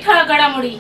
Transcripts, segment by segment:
ठळक घडामोडी.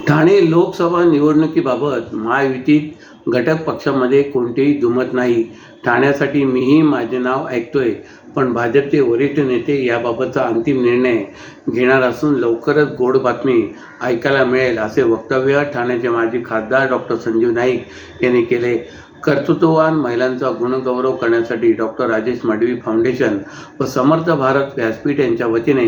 ठाणे लोकसभा निवडणुकीबाबत महायुतीत घटक पक्षामध्ये कोणतेही दुमत नाही. ठाण्यासाठी मीही माझे नाव ऐकतोय, पण भाजपचे वरिष्ठ नेते याबाबतचा अंतिम निर्णय घेणार असून लवकरच गोड बातमी ऐकायला मिळेल, असे वक्तव्य ठाण्याचे माजी खासदार डॉक्टर संजीव नाईक यांनी केले. कर्तृत्ववान महिलांचा गुणगौरव करण्यासाठी डॉक्टर राजेश मडवी फाउंडेशन व समर्थ भारत व्यासपीठ यांच्या वतीने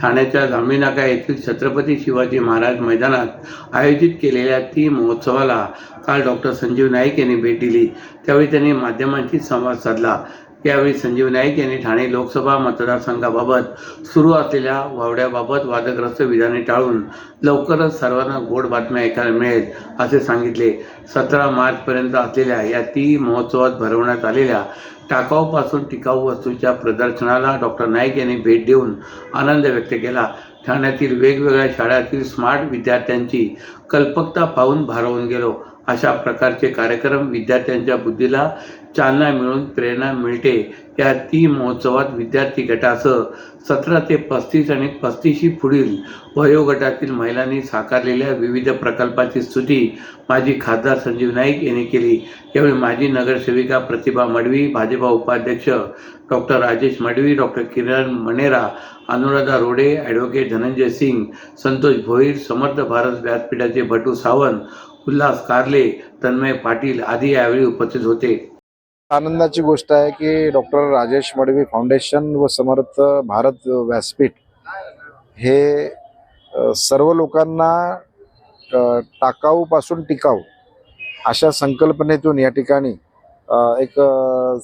ठाण्याच्या जांभळी नाका येथील छत्रपती शिवाजी महाराज मैदानात आयोजित केलेल्या ती महोत्सवाला काल डॉक्टर संजीव नाईक यांनी भेट दिली. त्यावेळी त्यांनी माध्यमांशी संवाद साधला. यावेळी संजीव नाईक यांनी ठाणे लोकसभा मतदारसंघाबाबत सुरू असलेल्या वावड्याबाबत वादग्रस्त विधाने टाळून लवकरच सर्वांना गोड बातम्या ऐकायला मिळेल असे सांगितले. 17 मार्चपर्यंत असलेल्या या ती महोत्सवात भरवण्यात आलेल्या टाकाऊपासून टिकाऊ वस्तूंच्या प्रदर्शनाला डॉक्टर नाईक यांनी भेट देऊन आनंद व्यक्त केला. ठाण्यातील वेगवेगळ्या शाळांतील स्मार्ट विद्यार्थ्यांची कल्पकता पाहून भारावून गेलो. अशा प्रकारचे कार्यक्रम विद्यार्थ्यांच्या बुद्धीला चालना मिळून प्रेरणा मिळते. या ती महोत्सवात विद्यार्थी गटासह 17 ते 35 आणि 35 पुढील वयोगटातील महिलांनी साकारलेल्या विविध प्रकल्पाची स्तुती माजी खासदार संजीव नाईक यांनी केली. यावेळी माजी नगरसेविका प्रतिभा मडवी, भाजपा उपाध्यक्ष डॉक्टर राजेश मडवी, डॉक्टर किरण मनेरा, अनुराधा रोडे, ॲडव्होकेट धनंजय सिंग, संतोष भोईर, समर्थ भारत व्यासपीठाचे भटू सावंत, उल्हास कारले, तन्मय पाटील आदी यावेळी उपस्थित होते. आनंदाची गोष्ट आहे की डॉक्टर राजेश मडवी फाउंडेशन व समर्थ भारत व्यासपीठ हे सर्व लोकांना टाकाऊपासून टिकाऊ अशा संकल्पनेतून या ठिकाणी एक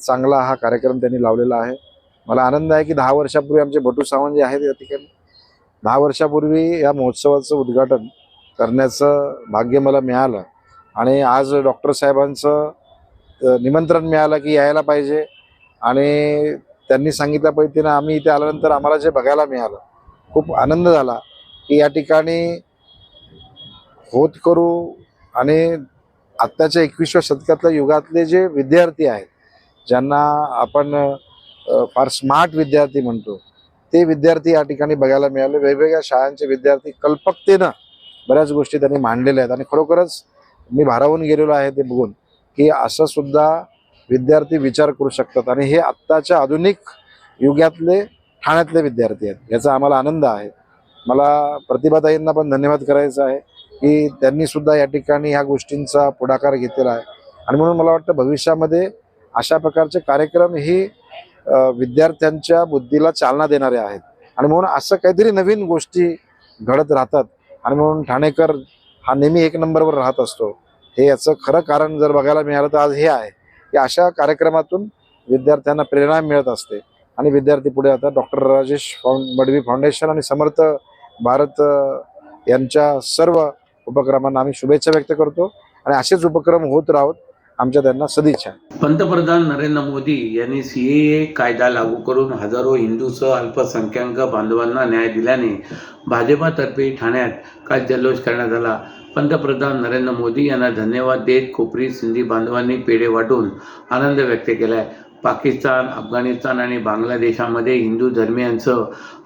चांगला हा कार्यक्रम त्यांनी लावलेला आहे. मला आनंद आहे की 10 वर्षापूर्वी आमचे भटू सावंत जे आहेत या ठिकाणी 10 वर्षापूर्वी या महोत्सवाचं उद्घाटन करण्याचं भाग्य मला मिळालं आणि आज डॉक्टर साहेबांचं निमंत्रण मिळालं की यायला पाहिजे आणि त्यांनी सांगितल्या पद्धतीनं आम्ही इथे आल्यानंतर आम्हाला जे बघायला मिळालं खूप आनंद झाला की या ठिकाणी होत करू आणि आत्ताच्या 21व्या शतकातल्या युगातले जे विद्यार्थी आहेत ज्यांना आपण फार स्मार्ट विद्यार्थी म्हणतो ते विद्यार्थी या ठिकाणी बघायला मिळाले. वेगवेगळ्या शाळांचे विद्यार्थी कल्पकतेनं बऱ्याच गोष्टी त्यांनी मांडलेल्या आहेत आणि खरोखरच मी भारावून गेलेलो आहे ते बघून की असं सुद्धा विद्यार्थी विचार करू शकतात आणि हे आत्ताच्या आधुनिक युगातले ठाण्यातले विद्यार्थी आहेत. याचा आम्हाला आनंद आहे. मला प्रतिभाताईंना पण धन्यवाद करायचा आहे की त्यांनी सुद्धा या ठिकाणी ह्या गोष्टींचा पुढाकार घेतलेला आहे आणि म्हणून मला वाटतं भविष्यामध्ये अशा प्रकारचे कार्यक्रम ही विद्यार्थ्यांच्या बुद्धीला चालना देणारे आहेत आणि म्हणून असं काहीतरी नवीन गोष्टी घडत राहतात आणि म्हणून ठाणेकर हा नेहमी 1 नंबरवर राहत असतो. हे याचं खरं कारण जर बघायला मिळालं तर आज हे आहे की अशा कार्यक्रमातून विद्यार्थ्यांना प्रेरणा मिळत असते आणि विद्यार्थी पुढे आता डॉक्टर राजेश मडवी फाउंडेशन आणि समर्थ भारत यांच्या सर्व उपक्रमांना आम्ही शुभेच्छा व्यक्त करतो आणि असेच उपक्रम होत राहत आमच्या त्यांना सदिच्छा. पंतप्रधान नरेंद्र मोदी यांनी CAA कायदा लागू करून हजारो हिंदूसह अल्पसंख्याक बांधवांना न्याय दिल्याने भाजपातर्फे ठाण्यात काल जल्लोष करण्यात आला. पंतप्रधान नरेंद्र मोदी यांना धन्यवाद देत कोपरी सिंधी बांधवांनी पेढे वाटून आनंद व्यक्त केलाय. पाकिस्तान, अफगाणिस्तान आणि बांगलादेशामध्ये हिंदू धर्मियांसह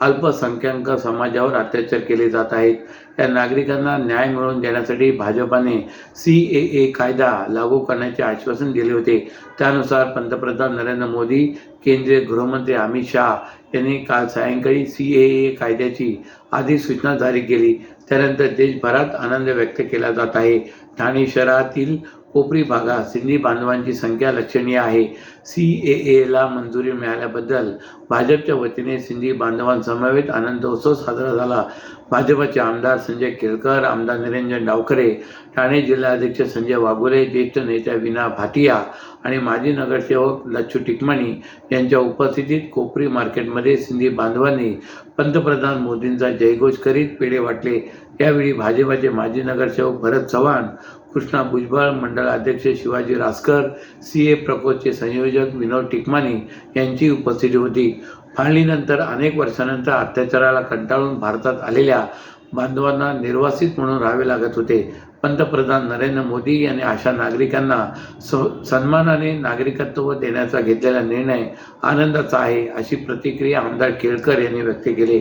अल्पसंख्याक समाजावर अत्याचार केले जात आहेत. या नागरिकांना न्याय मिळवून देण्यासाठी भाजपाने CAA कायदा लागू करण्याचे आश्वासन दिले होते. त्यानुसार पंतप्रधान नरेंद्र मोदी, केंद्रीय गृहमंत्री अमित शाह यांनी काल सायंकाळी CAA कायद्याची अधिसूचना जारी केली. त्यानंतर देशभरात आनंद व्यक्त केला जात आहे. ठाणे शहरातील कोपरी भागात सिंधी बांधवांची संख्या लक्षणीय आहे. CAAला मंजुरी मिळाल्याबद्दल भाजपच्या वतीने सिंधी बांधवांसमवेत आनंदोत्सव साजरा झाला. भाजपचे आमदार संजय केळकर, आमदार निरंजन डावखरे, ठाणे जिल्हाध्यक्ष संजय वाघोले, ज्येष्ठ नेत्या विना भाटिया आणि माजी नगरसेवक लच्छू टिकमणी यांच्या उपस्थितीत कोपरी मार्केटमध्ये सिंधी बांधवांनी पंतप्रधान मोदींचा जयघोष करीत पेढे वाटले. यावेळी भाजपचे माजी नगरसेवक भरत चव्हाण, कृष्णा भुजबळ, मंडळ अध्यक्ष शिवाजी रासकर, CA प्रकोष्ठचे संयोजक विनोद टिकमानी यांची उपस्थिती होती. फाळणीनंतर अनेक वर्षानंतर अत्याचाराला कंटाळून भारतात आलेल्या बांधवांना निर्वासित म्हणून राहावे लागत होते. पंतप्रधान नरेंद्र मोदी यांनी अशा नागरिकांना सन्मानाने नागरिकत्व देण्याचा घेतलेला निर्णय आनंदाचा आहे, अशी प्रतिक्रिया आमदार केळकर यांनी व्यक्त केली.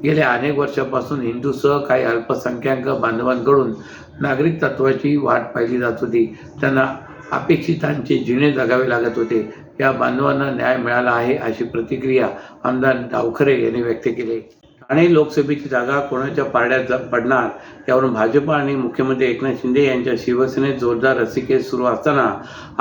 गेल्या अनेक वर्षापासून हिंदूसह काही अल्पसंख्याक बांधवांकडून नागरिकत्वाची वाट पाहिली जात होती. त्यांना अपेक्षितांचे जिणे जगावे लागत होते. या बांधवांना न्याय मिळाला आहे, अशी प्रतिक्रिया आमदार डावखरे यांनी व्यक्त केली. ठाणे लोकसभेची जागा कोणाच्या पारड्यात पडणार यावरून भाजप आणि मुख्यमंत्री एकनाथ शिंदे यांच्या शिवसेनेत जोरदार रस्सीखेच सुरू असताना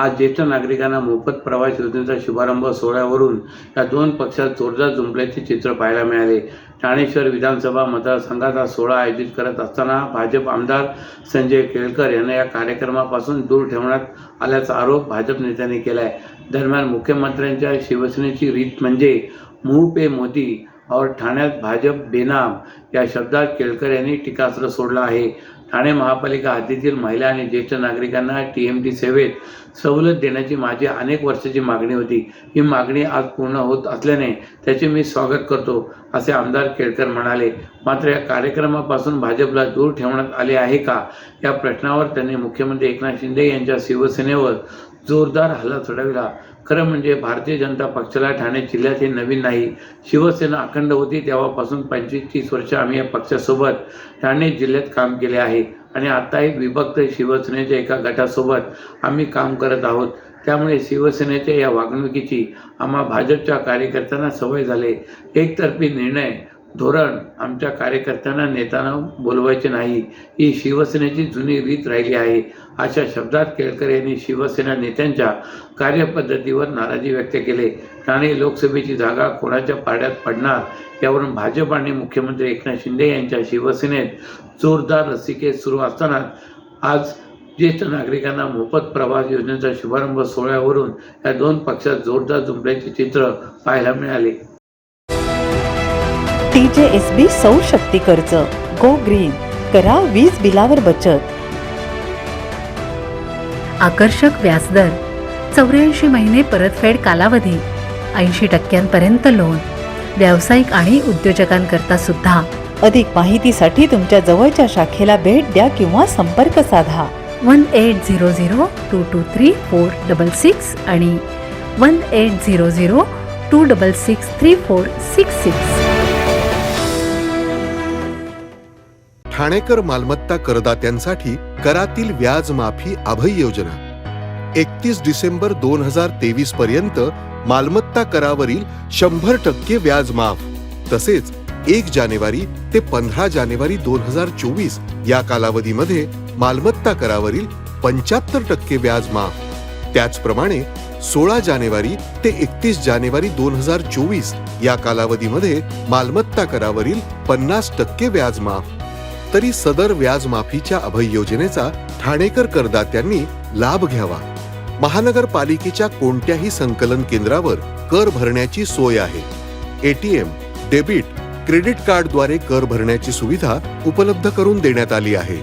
आज ज्येष्ठ नागरिकांना मोफत प्रवास योजनेचा शुभारंभ सोहळ्यावरून या दोन पक्षात जोरदार जुंपल्याचे चित्र पाहायला मिळाले. ठाणे शहर विधानसभा मतदारसंघात हा सोहळा आयोजित करत असताना भाजप आमदार संजय केळकर यांना या कार्यक्रमापासून दूर ठेवण्यात आल्याचा आरोप भाजप नेत्यांनी केला आहे. दरम्यान मुख्यमंत्र्यांच्या शिवसेनेची रीत म्हणजे मुंह पे मोदी और ठाण्यात भाजप बेनाम या शब्दात केळकर यांनी टीकास्त्र सोडलं आहे. ठाणे महापालिका हद्दीतील महिला आणि ज्येष्ठ नागरिकांना TMT सेवेत सवलत देण्याची माझी अनेक वर्षाची मागणी होती. ही मागणी आज पूर्ण होत असल्याने त्याचे मी स्वागत करतो, असे आमदार केळकर म्हणाले. मात्र या कार्यक्रमापासून भाजपला दूर ठेवण्यात आले आहे का, या प्रश्नावर त्यांनी मुख्यमंत्री एकनाथ शिंदे यांच्या शिवसेनेवर जोरदार हल्ला चढविला. खरं म्हणजे भारतीय जनता पक्षाला ठाणे जिल्ह्यात हे नवीन नाही. शिवसेना अखंड होती तेव्हापासून 25-30 वर्ष आम्ही या पक्षासोबत ठाणे जिल्ह्यात काम केले आहे आणि आता एक विभक्त शिवसेनेच्या एका गटासोबत आम्ही काम करत आहोत. त्यामुळे शिवसेनेच्या या वागणुकीची आम्हा भाजपच्या कार्यकर्त्यांना सवय झाली. एकतर्फी निर्णय धोरण आमच्या कार्यकर्त्यांना नेत्यांना बोलवायचे नाही, ही शिवसेनेची जुनी रीत राहिली आहे, अशा शब्दात केळकर यांनी शिवसेना नेत्यांच्या कार्यपद्धतीवर नाराजी व्यक्त केली. ठाणे लोकसभेची जागा कोणाच्या पारड्यात पडणार यावरून भाजप आणि मुख्यमंत्री एकनाथ शिंदे यांच्या शिवसेनेत जोरदार रस्सीखेच सुरू असताना आज ज्येष्ठ नागरिकांना मोफत प्रवास योजनेचा शुभारंभ सोहळ्यावरून या दोन पक्षात जोरदार जुंपल्याचे चित्र पाहायला मिळाले. TJSB सौर शक्ती कर्ज गो ग्रीन, करा वीज बिलावर बचत. आकर्षक व्याजदर, 84 महिने परतफेड कालावधी, 80% लोन, व्यावसायिक आणि उद्योजकांकरता सुद्धा. अधिक माहितीसाठी तुमच्या जवळच्या शाखेला भेट द्या किंवा संपर्क साधा 1800-223-466 आणि 1800-266-3466. ठाणेकर मालमत्ता करदात्यांसाठी करातील व्याज माफी अभय योजना 31 डिसेंबर 2023 पर्यंत मालमत्ता करावरील 100% व्याज माफ. तसेच 1 जानेवारी ते 15 जानेवारी 2024 या कालावधीमध्ये मालमत्ता करावरील 75% व्याज माफ. त्याचप्रमाणे 16 जानेवारी ते 31 जानेवारी 2024 या कालावधीमध्ये मालमत्ता करावरील 50% व्याज माफ. तरी सदर व्याज माफीच्या अभय योजनेचा ठाणेकर करदात्यांनी लाभ घ्यावा. महानगरपालिकेच्या कोणत्याही संकलन केंद्रावर कर भरण्याची सोय आहे. ATM, डेबिट, क्रेडिट कार्डद्वारे कर भरण्याची सुविधा उपलब्ध करून देण्यात आली आहे.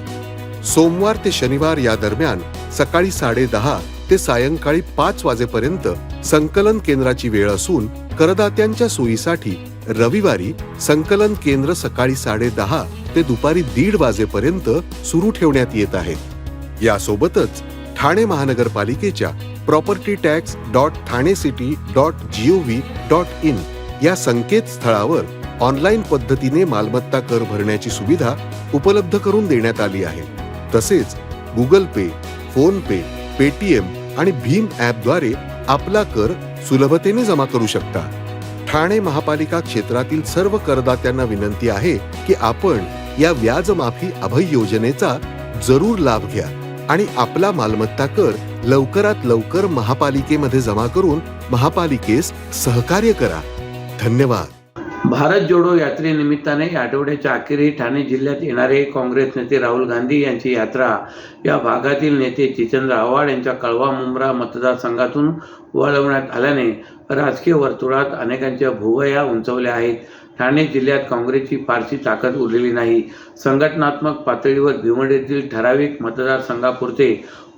सोमवार ते शनिवार या दरम्यान सकाळी 10:30 ते सायंकाळी 5 वाजेपर्यंत संकलन केंद्राची वेळ असून करदात्यांच्या सोयीसाठी रविवारी संकलन केंद्र सकाळी 10:30 ते दुपारी 1:30 वाजेपर्यंत सुरू ठेवण्यात येत आहे. यासोबतच ठाणे महानगरपालिकेच्या propertytax.thanecity.gov.in या संकेतस्थळावर ऑनलाईन पद्धतीने मालमत्ता कर भरण्याची सुविधा उपलब्ध करून देण्यात आली आहे. तसेच गुगल पे, फोन पे, पेटीएम आणि भीम ॲपद्वारे आपला कर सुलभतेने जमा करू शकता. ठाणे महापालिका क्षेत्रातील सर्व करदात्यांना विनंती आहे की आपण या व्याज माफी अभय योजनेचा जरूर लाभ घ्या आणि आपला मालमत्ता कर लवकरात लवकर महापालिकेमध्ये जमा करून महापालिकेस सहकार्य करा. धन्यवाद. भारत जोडो यात्रेनिमित्ताने या आठवड्याच्या अखेरी ठाणे जिल्ह्यात येणारे काँग्रेस नेते राहुल गांधी यांची यात्रा या भागातील नेते जितेंद्र आव्हाड यांच्या कळवा मुंब्रा मतदारसंघातून वळवण्यात आल्याने राजकीय वर्तुळात अनेकांच्या भुवया उंचावल्या आहेत. ठाणे जिल्ह्यात काँग्रेसची फारशी ताकद उरलेली नाही. संघटनात्मक पातळीवर भिवंडीतील ठराविक मतदारसंघापुरते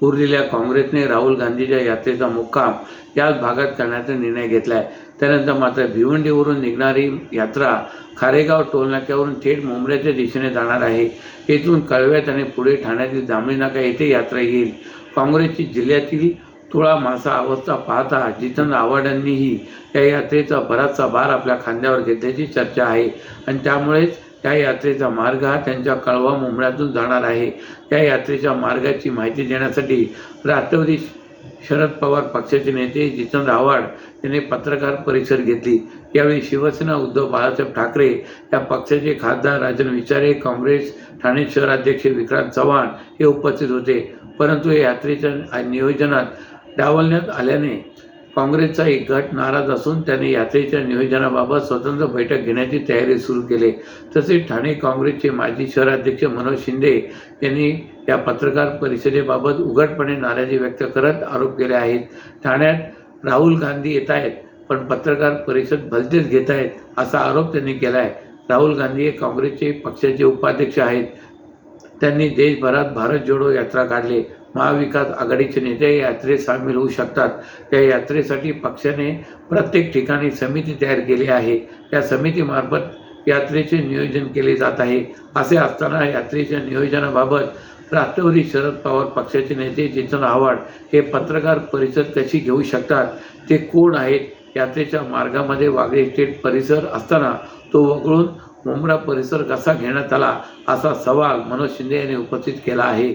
उरलेल्या काँग्रेसने राहुल गांधीच्या यात्रेचा मुक्काम याच भागात करण्याचा निर्णय घेतला आहे. त्यानंतर मात्र भिवंडीवरून निघणारी यात्रा खारेगाव टोलनाक्यावरून थेट मुंब्र्याच्या दिशेने जाणार आहे. येथून कळव्यात आणि पुढे ठाण्यातील जांभळी नाका येथे यात्रा येईल. काँग्रेसची जिल्ह्यातील तुळा मासा अवस्था पाहता जितेंद्र आव्हाडांनीही या यात्रेचा बराचसा भार आपल्या खांद्यावर घेतल्याची चर्चा आहे आणि त्यामुळेच या यात्रेचा मार्ग हा त्यांच्या कळवा मुंबळ्यातून जाणार आहे. या यात्रेच्या मार्गाची माहिती देण्यासाठी राष्ट्रवादी शरद पवार पक्षाचे नेते जितेंद्र आव्हाड यांनी पत्रकार परिषद घेतली. यावेळी शिवसेना उद्धव बाळासाहेब ठाकरे, या पक्षाचे खासदार राजन विचारे, काँग्रेस ठाणे शहराध्यक्ष विक्रांत चव्हाण हे उपस्थित होते. परंतु या यात्रेच्या नियोजनात डावलण्यात आल्याने काँग्रेसचा एक गट नाराज असून त्याने यात्रेच्या नियोजनाबाबत स्वतंत्र बैठक घेण्याची तयारी सुरू केली. तसेच ठाणे काँग्रेसचे माजी शहराध्यक्ष मनोज शिंदे यांनी या पत्रकार परिषदेबाबत उघडपणे नाराजी व्यक्त करत आरोप केले आहेत. ठाण्यात राहुल गांधी येत आहेत पण पत्रकार परिषद भलतेच घेत आहेत असा आरोप त्यांनी केला आहे. राहुल गांधी हे काँग्रेसचे पक्षाचे उपाध्यक्ष आहेत. त्यांनी देशभरात भारत जोडो यात्रा काढली. महाविकास आघाडीचे नेते या यात्रेत सामील होऊ शकतात. त्या यात्रेसाठी पक्षाने प्रत्येक ठिकाणी समिती तयार केली आहे. या समितीमार्फत यात्रेचे नियोजन केले जात आहे. असे असताना यात्रेच्या नियोजनाबाबत राष्ट्रवादी शरद पवार पक्षाचे नेते जितेंद्र आव्हाड हे पत्रकार परिषद कशी घेऊ शकतात? ते कोण आहेत? यात्रेच्या मार्गामध्ये वाघे इस्टेट परिसर असताना तो वगळून मुंब्रा परिसर कसा घेण्यात आला असा सवाल मनोज शिंदे यांनी उपस्थित केला आहे.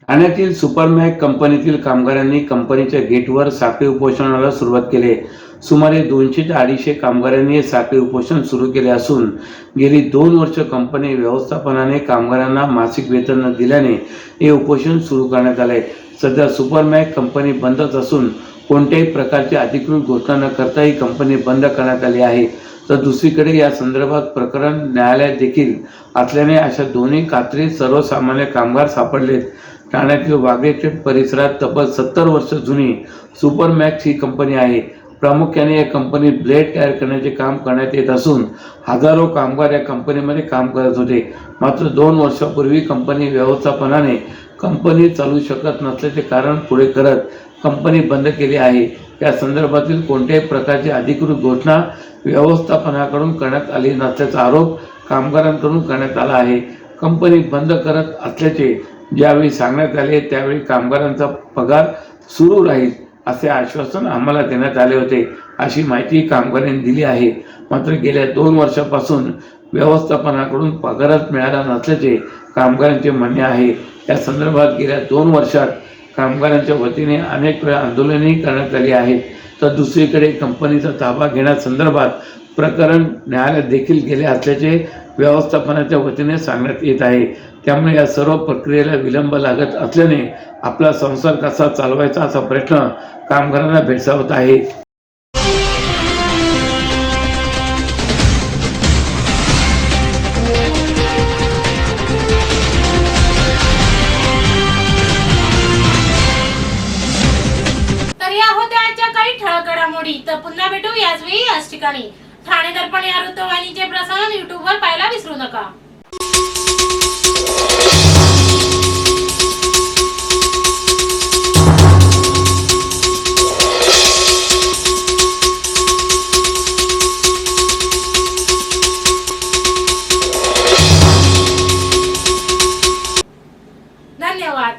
ठाण्यातील सुपरमॅक कंपनीतील कामगारांनी कंपनीच्या गेटवर साखळी उपोषणाला सुरुवात केली. सुमारे 200 ते 250 कामगारांनी हे साखळी उपोषण सुरू केले असून गेली 2 वर्ष कंपनी व्यवस्थापनाने कामगारांना मासिक वेतन न दिल्याने हे उपोषण सुरू करण्यात आले. सध्या सुपरमॅक कंपनी बंदच असून कोणत्याही प्रकारची अधिकृत घोषणा न करता ही कंपनी बंद करण्यात आली आहे. तर दुसरीकडे या संदर्भात प्रकरण न्यायालयात देखील असल्याने अशा दोन्ही खात्रीत सर्वसामान्य कामगार सापडलेत. ठाण्यातील वाघेपेठ परिसरात तब्बल 70 वर्ष जुनी सुपरमॅक्स ही कंपनी आहे. प्रामुख्याने या कंपनीत ब्लेड तयार करण्याचे काम करण्यात येत असून हजारो कामगार या कंपनीमध्ये काम करत होते. मात्र 2 वर्षापूर्वी कंपनी व्यवस्थापनाने कंपनी चालू शकत नसल्याचे कारण पुढे करत कंपनी बंद केली आहे. या संदर्भातील कोणत्याही प्रकारची अधिकृत घोषणा व्यवस्थापनाकडून करण्यात आली नसल्याचा आरोप कामगारांकडून करण्यात आला आहे. कंपनी बंद करत असल्याचे ज्यावेळी सांगण्यात आले त्यावेळी कामगारांचा पगार सुरू राहील असे आश्वासन आम्हाला देण्यात आले होते अशी माहिती कामगारांनी दिली आहे. मात्र गेल्या 2 वर्षापासून व्यवस्थापनाकडून पगारच मिळाला नसल्याचे कामगारांचे म्हणणे आहे. या संदर्भात गेल्या 2 वर्षात कामगारांच्या वतीने अनेक वेळा आंदोलनही करण्यात आली आहेत. तर दुसरीकडे कंपनीचा ताबा घेण्यासंदर्भात प्रकरण न्यायालयात देखील गेले असल्याचे व्यवस्थापनाच्या वतीने सांगण्यात येत आहे. त्यामुळे या सर्व प्रक्रियेला विलंब लागत असल्याने आपला संसार कसा चालवायचा असा प्रश्न कामगारांना भेडसावत आहे. तर या होत्या आजच्या काही ठळक घडामोडी. तर पुन्हा भेटू याच वेळी याच ठिकाणी. ठाणे दर्पण या वृत्तवाहिनीचे प्रसारण युट्यूबवर पाहायला विसरू नका. धन्यवाद.